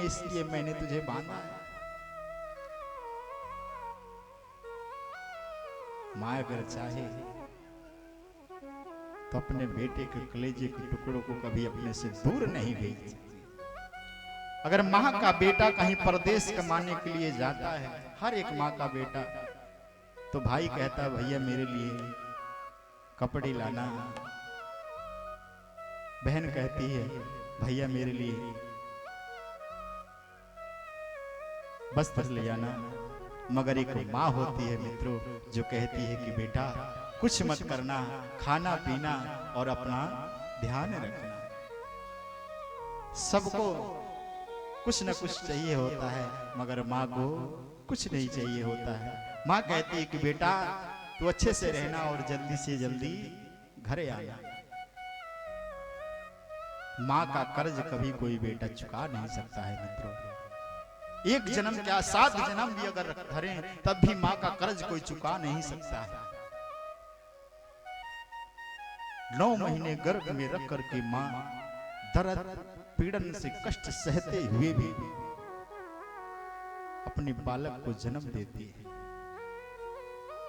इसलिए मैंने तुझे बांधा है। माँ अगर चाहे तो अपने बेटे के कलेजे के टुकड़ों को कभी अपने से दूर नहीं भेज सकती। अगर माँ का बेटा कहीं परदेश कमाने के लिए जाता है, हर एक माँ का बेटा, तो भाई कहता है भैया मेरे लिए कपड़े लाना, बहन कहती है भैया मेरे लिए वस्त्र ले आना। मगर एक माँ होती है मित्रों जो कहती है कि बेटा कुछ मत करना, खाना पीना और अपना ध्यान रखना। सबको कुछ न कुछ चाहिए होता है, मगर माँ को कुछ नहीं चाहिए होता है। माँ कहती है कि बेटा तू अच्छे से रहना और जल्दी से जल्दी घर आना। माँ का कर्ज कभी कोई बेटा चुका नहीं सकता है मित्रों। एक जन्म क्या 7 जन्म भी अगर धरें तब भी माँ का कर्ज कोई चुका नहीं सकता है। 9 महीने गर्भ में रख करके माँ दर्द पीड़न से कष्ट सहते हुए भी अपने बालक को जन्म देती है।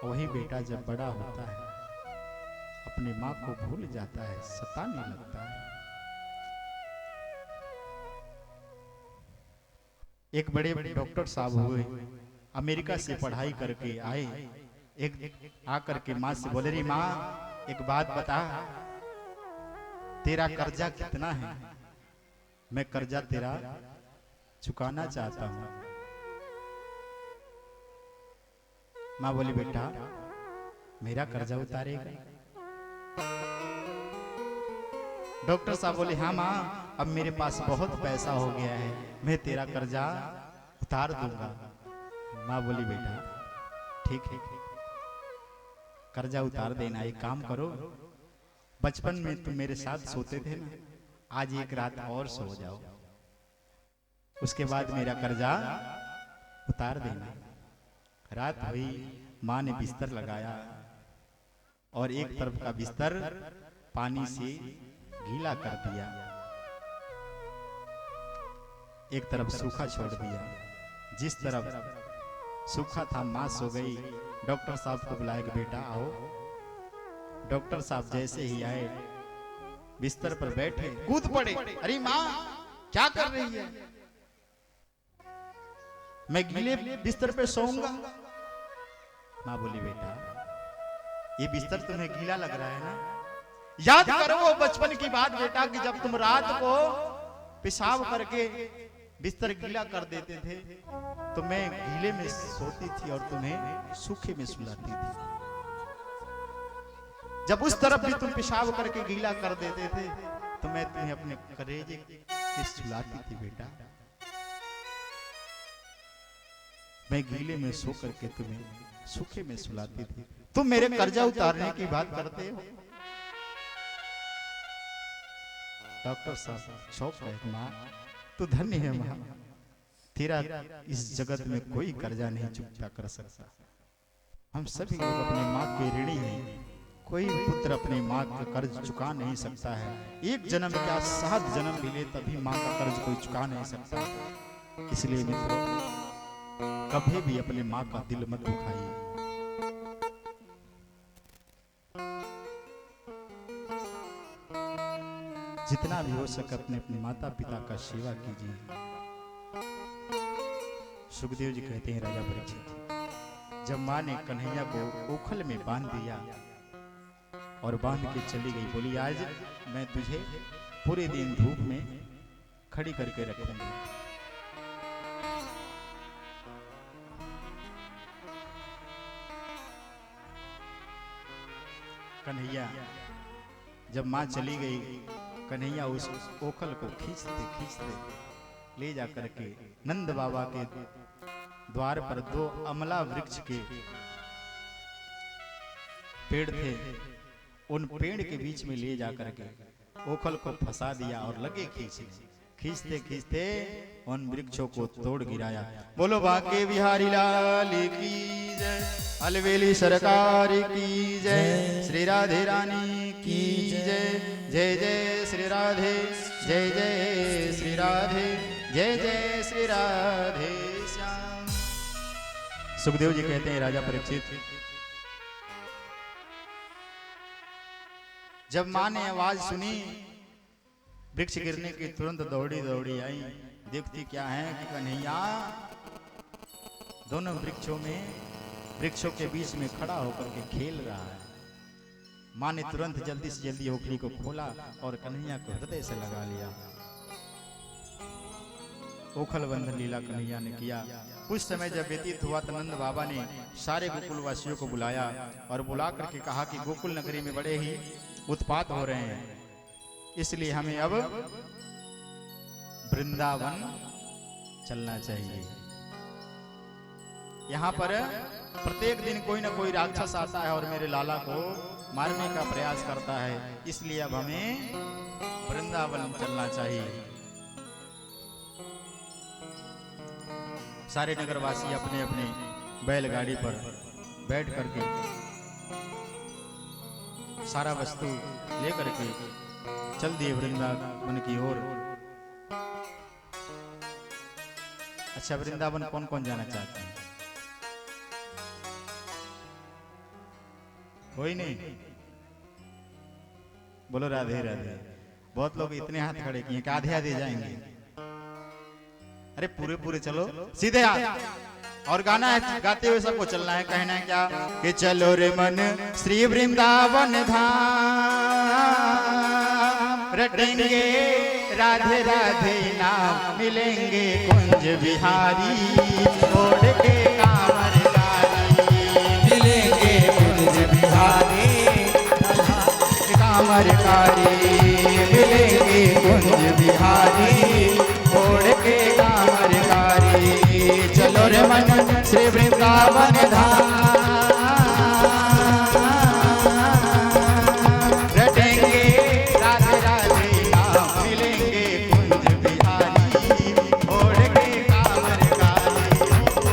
वही बेटा जब बड़ा होता है अपनी माँ को भूल जाता है, सताने लगता है। एक बड़े डॉक्टर साहब हुए, अमेरिका से पढ़ाई करके आए। एक आकर के माँ से बोले, रे माँ एक बात बता, तेरा कर्जा कितना है? मैं कर्जा तेरा चुकाना चाहता हूँ। माँ बोली बेटा मेरा कर्जा उतारेगा? डॉक्टर साहब बोले हाँ माँ, अब मेरे पास बहुत पैसा हो गया है, मैं तेरा कर्जा उतार दूंगा। माँ बोली बेटा ठीक है, कर्जा उतार देना। एक काम करो, बचपन में तुम मेरे साथ सोते थे ना, आज एक रात और सो जाओ, उसके बाद मेरा कर्जा उतार देना। रात हुई, माँ ने बिस्तर लगाया और एक तरफ का बिस्तर पानी से गीला कर दिया, एक तरफ सूखा छोड़ दिया। जिस तरफ सूखा था माँ सो गई। डॉक्टर साहब को बुलाया कि बेटा आओ। डॉक्टर साहब जैसे ही आए बिस्तर पर बैठे कूद पड़े, अरे माँ क्या कर रही है? मैं गीले बिस्तर पे सोऊंगा। माँ बोली बेटा ये बिस्तर तुम्हें गीला लग रहा है ना? याद करो वो बचपन की बात बेटा कि जब तुम रात को पेशाब करके बिस्तर गीला कर देते थे तो मैं गीले में सोती थी और तुम्हें सूखे में सुलाती थी। जब उस तरफ भी तुम पेशाब करके गीला कर देते थे तो मैं तुम्हें अपने कलेजे के सुलाती थी बेटा। मैं गीले में सो करके तुम्हें सूखे में सुलाती थी। तुम मेरे कर्जा उतारने की बात करते हो? डॉक्टर साहब शौक है, माँ तू धन्य है माँ, तेरा इस जगत में कोई कर्जा नहीं चुकता कर सकता। हम सभी लोग अपने माँ के ऋणी हैं, कोई पुत्र अपनी माँ का कर्ज चुका नहीं सकता है। एक जन्म क्या 7 जन्म भी ले तभी माँ का कर्ज कोई चुका नहीं सकता। इसलिए मित्रों कभी भी अपने माँ का दिल मत दुखाइए। जितना भी हो सके अपने अपने माता पिता का सेवा कीजिए। सुखदेव जी कहते हैं राजा परीक्षित, जब माँ ने कन्हैया को ओखल में बांध दिया और बांध के चली गई, बोली आज मैं तुझे पूरे दिन धूप में खड़ी करके रखूंगी। कन्हैया जब माँ चली गई, कन्हैया उस ओखल को खींचते खींचते ले जाकर के नंद बाबा के द्वार पर 2 अमला वृक्ष के पेड़ थे, उन पेड़ के बीच में ले जाकर के ओखल को फंसा दिया और लगे खींचने। खींचते खींचते उन वृक्षों को तोड़ गिराया। बोलो बांके बिहारी लाल की जय, अलवेली सरकार की जय, श्री राधे रानी की जय। जय जय श्री राधे, जय जय श्री राधे। जय जय श्री राधे श्याम। सुखदेव जी कहते हैं राजा परीक्षित, जब मां ने आवाज सुनी वृक्ष गिरने की तुरंत दौड़ी दौड़ी आई। देखती क्या है कि कन्हैया दोनों वृक्षों के बीच में खड़ा होकर के खेल रहा है। मां ने तुरंत जल्दी से जल्दी ओखली को खोला और कन्हैया को हृदय से लगा लिया। ओखल बंधन लीला कन्हैया ने किया। कुछ समय जब व्यतीत हुआ तो नंद बाबा ने सारे गोकुल वासियों को बुलाया और बुला करके कहा कि गोकुल नगरी में बड़े ही उत्पात हो रहे हैं, इसलिए हमें अब वृंदावन चलना चाहिए। यहाँ पर प्रत्येक दिन कोई ना कोई राक्षस आता है और मेरे लाला को मारने का प्रयास करता है, इसलिए अब हमें वृंदावन चलना चाहिए। सारे नगरवासी अपने अपने बैलगाड़ी पर बैठ करके सारा वस्तु लेकर के चल दिए वृंदावन की ओर। अच्छा, वृंदावन कौन कौन जाना चाहते हैं? कोई नहीं? बोलो राधे राधे। बहुत लोग इतने हाथ खड़े किए कि आधे आधे जाएंगे। अरे पूरे पूरे चलो, सीधे हाथ। और गाना है, गाते हुए सबको चलना है। कहना है क्या कि चलो रे मन श्री वृंदावन धाम, रटेंगे राधे राधे नाम, मिलेंगे कुंज बिहारी छोड़ के कांवरधारी, मिलेंगे कुंज बिहारी कांवरधारी, मिलेंगे कुंज बिहारी छोड़ के कांवरधारी। चलो रे मन श्री वृंदावन धाम, रटेंगे राधे राधे नाम, मिलेंगे कुंज बिहारी छोड़ के कांवरधारी,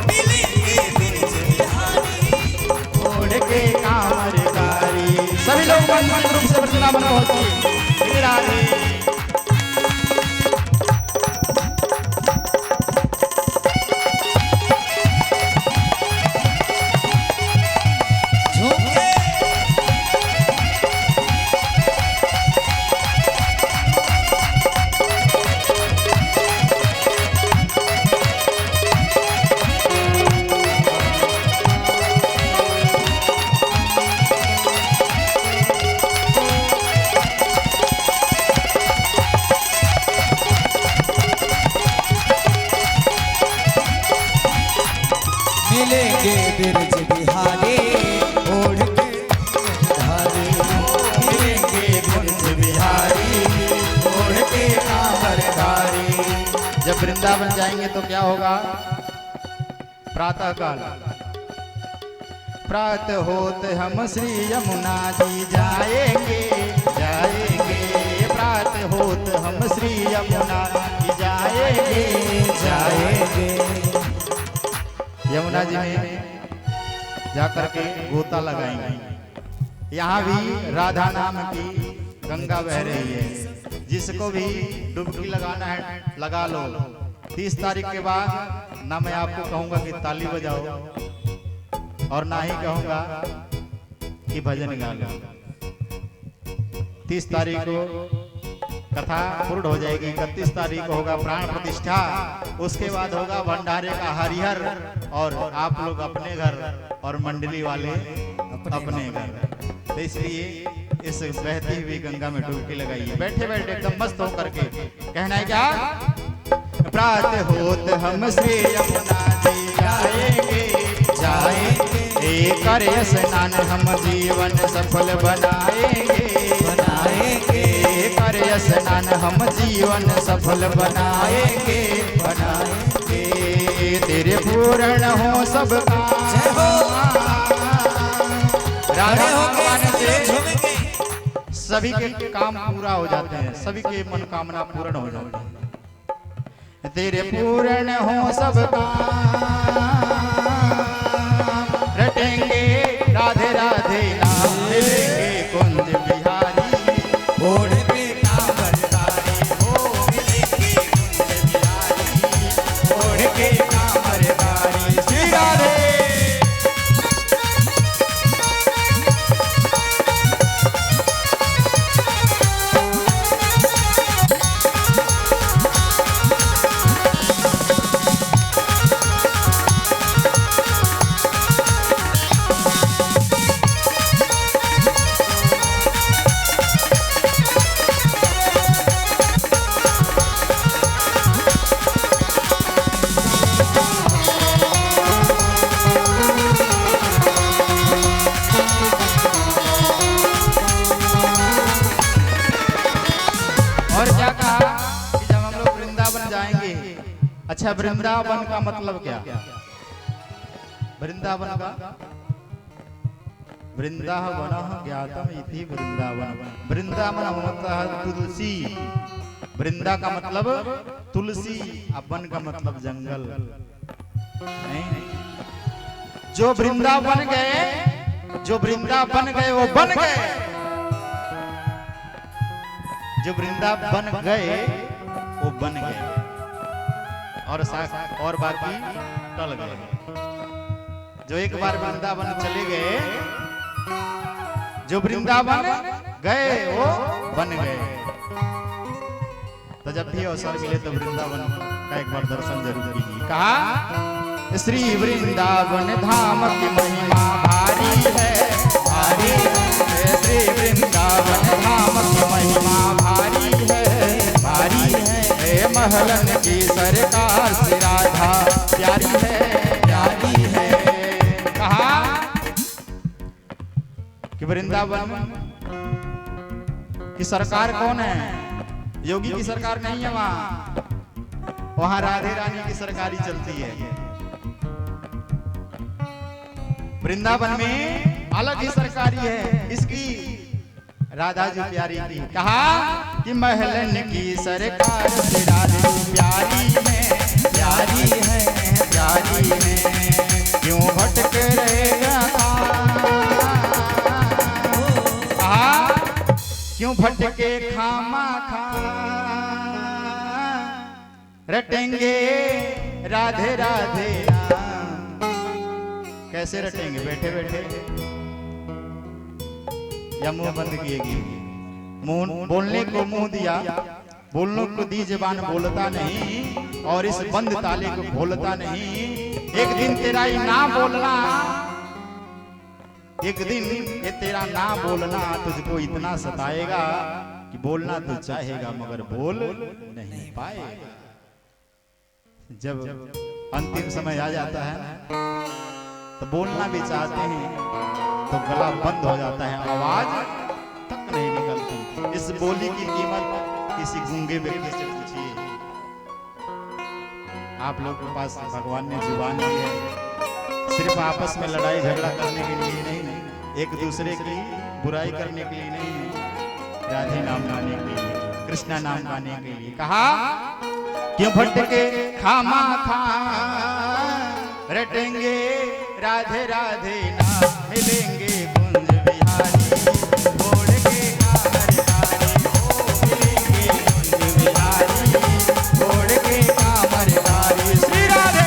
मिलेंगे कुंज बिहारी छोड़ के कांवरधारी। सभी लोग मन मन रूप से वृंदावन पहुंचिए। राधे मिलेंगे बिरज बिहारी ओढ़ के धारी, मिलेंगे कुंज बिहारी ओढ़ के कांवरधारी। जब वृंदावन जाएंगे तो क्या होगा? प्रातः काल प्रातः होत हम श्री यमुना जी जाएंगे जाएंगे, प्रातः होत हम श्री यमुना जी जाएंगे जाएंगे। यमुना जी में जाकर के गोता लगाएंगे। यहाँ भी राधा नाम की गंगा बह रही है, जिसको भी डुबकी लगाना है लगा लो। 30 तारीख के बाद ना मैं आपको कहूंगा कि ताली बजाओ और ना ही कहूंगा कि भजन गा लो। 30 तारीख को कथा पूर्ण हो जाएगी। 31 तारीख को होगा प्राण प्रतिष्ठा, उसके बाद होगा भंडारे का हरिहर, और आप लोग अपने घर और मंडली वाले अपने घर। तो इसलिए इस बहती हुई गंगा में डुबकी लगाइए, बैठे बैठे एकदम मस्त होकर के। कहना है क्या? प्रातः होत हम श्री यमुना जी जाएंगे जाएंगे, कर स्नान हम जीवन सफल बनाएंगे बनाएंगे, कर स्नान हम जीवन सफल बनाएंगे बनाएंगे। तेरे पूर्ण हो सब काम, राधा भगवान से सभी के काम पूरा हो जाते हैं, सभी के मनोकामना पूर्ण हो जाते हैं। तेरे पूर्ण हो सब काम, रटेंगे राधे राधे नाम, मिलेंगे कुंज बिहारी ओढ़ के कांवरधारी, हो मिलेंगे कुंज बिहारी के कामरकारी श्री राधे। और क्या कहा कि जब हम लोग वृंदावन जाएंगे। अच्छा, वृंदावन का मतलब क्या? वृंदावन का वृंदावन ज्ञातम इति वृंदावन। वृंदावन होता है तुलसी। वृंदा का मतलब तुलसी, अब वन का मतलब जंगल। नहीं, जो वृंदावन गए, जो वृंदावन गए वो बन गए। जो वृंदावन गए वो बन गए और बाकी टल गए। जो एक बार वृंदावन चले गए, जो वृंदावन गए वो बन गए। तो जब भी अवसर मिले तो वृंदावन का एक बार दर्शन जरूर कीजिए। कहा श्री वृंदावन धाम की महिमा भारी है, भारी है। श्री वृंदावन धाम की महिमा भारी है, भारी है। महलन की सरकार श्री राधा प्यारी है, प्यारी है। कहा कि वृंदावन की सरकार कौन है? योगी की सरकार नहीं है वहां राधे रानी की सरकारी चलती है। वृंदावन में अलग ही सरकारी है। इसकी राधा जी प्यारी की। कहा कि महलन की सरकार से राधे प्यारी है, प्यारी है, प्यारी है। क्यों भटक रहेगा? कहा क्यों भटके खामा खा, रटेंगे राधे राधे नाम। कैसे रटेंगे? बैठे बैठे या मुंह बंद किएगी? मुंह बोलने को मुंह दिया, बोलने को दी जबान बोलता नहीं, और इस बंद ताले को खोलता नहीं। एक दिन तेरा ही ना बोलना, एक दिन ये तेरा ना बोलना तुझको इतना सताएगा कि बोलना तो चाहेगा मगर बोल नहीं पाएगा। जब अंतिम समय आ जाता है ना, तो बोलना भी चाहते हैं तो गला बंद हो जाता है, आवाज तक नहीं निकलती। इस बोली की कीमत किसी गूंगे व्यक्ति से पूछिए। आप लोग के पास भगवान ने जुबान दी है, सिर्फ आपस में लड़ाई झगड़ा करने के लिए नहीं, एक दूसरे की बुराई करने के लिए नहीं, राधे नाम गाने के लिए, कृष्णा नाम गाने के लिए। कहा क्यों भटके खामा खा, रटेंगे राधे राधे नाम, मिलेंगे कुंज बिहारी, छोड़ के कारकारी। ओ मिलेंगे कुंज बिहारी, छोड़ के कारकारी। श्री राधे।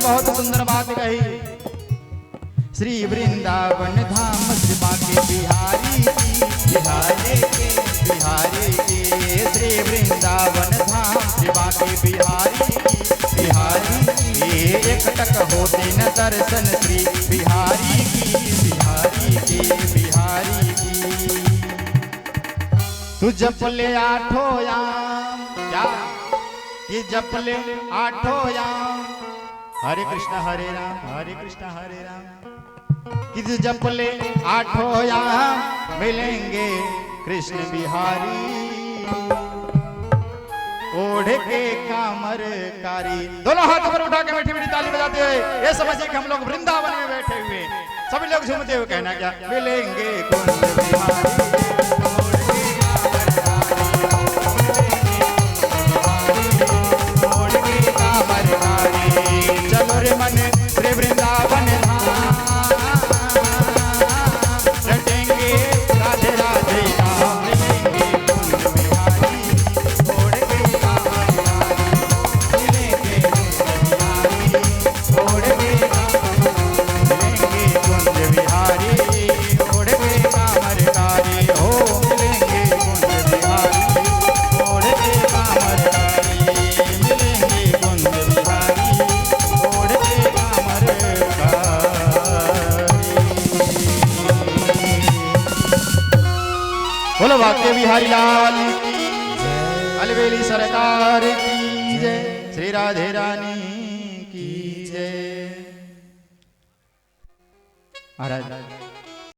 बहुत सुंदर बात कही। श्री वृंदावन धाम श्री बांके बिहारी की, बिहारी के, बिहारी के। श्री वृंदावन धाम श्री बांके बिहारी की, बिहारी के। एक टक होते न दर्शन श्री बिहारी की, बिहारी के, बिहारी की। तू जपले आठो याम, क्या ये जपले आठो याम, हरे कृष्णा हरे राम, हरे कृष्णा हरे राम, कि जपले आठों यहाँ मिलेंगे कृष्ण बिहारी ओढ़ के कामर कारी। दोनों हाथ ऊपर उठा के मीठी मीठी ताली बजाते हुए ये समझिए कि हम लोग वृंदावन में बैठे हुए सभी लोग झूमते हुए कहना क्या मिलेंगे कुंज बिहारी ओढ़ के कामर कारी। चलो रे मन श्री वृंदावन रटेंगे राधे राधे नाम मिलेंगे कुंज बिहारी ओढ़ के कामर कारी मिलेंगे कुंज बिहारी ओढ़ के कामर कारी हो मिलेंगे कुंज बिहारी ओढ़ के कामर कारी मिलेंगे कुंज बिहारी ओढ़ के कामर बोलो वाक्य बिहारी लाल की अलवेली सरकार की जय श्री राधे रानी की जय। महाराज